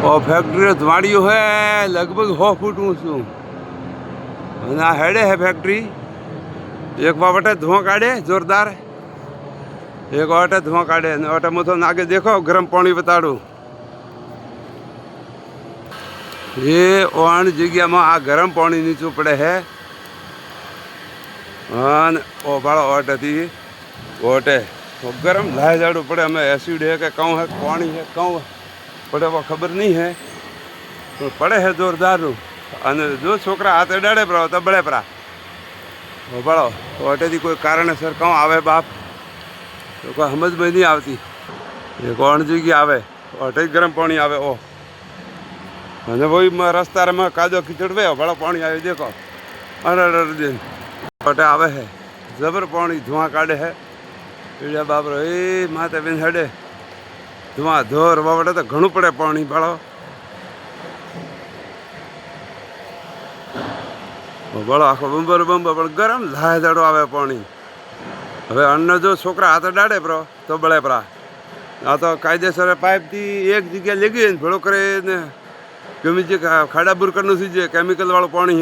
और फैक्ट्री धुआड़ियों है लगभग 100 फूट ऊँचू आ हेडे है फैक्ट्री। एक वाटे धुआं काढ़े जोरदार, एक वाटे धुआं काढ़े वाटे मुझे आगे देखो गर्म पानी बताड़ू। ये ओण जगह में आ गरम पानी नीचू पड़े है ओ बाड़ो वाटे थी वाटे गरम लाए जाड़ू पड़े। हमें एसिड है कि कहूँ है पानी है कहूँ पड़े वो खबर नहीं है तो पड़े है जोरदार जो छोकरा हाथ अडाड़े पड़ा तो बड़े पड़ा बड़ो वाटे थी कोई कारण सर कहूँ आवे बाप तो कोई समझ में नहीं आती। एक ओण जगह आवे वाटे गरम पानी आवे ओ અને વહી રસ્તામાં કાદો ખીચડ વે બળો પાણી આવે દેખો અરે दिन वाटे आवे है जबर पानी धुआं काढ़े है पीड़िया बाबरो ए माते बेन हडे धुआं धोर वाटे तो घणું પડે पानी बाड़ो बड़ो आखो बंबर बंबर गरम लाए दाड़ो आवे पानी। હવે અन्न જો છોકરા હાથ અડાડે પ્રો તો બળે પરા આ તો કાયદેસર પાઇપથી એક જગ્યાએ લઈ ગઈ ને ભેળો કરે ને ગમે તે ખાડા બુર કરનું છે જે કેમિકલ વાળું પાણી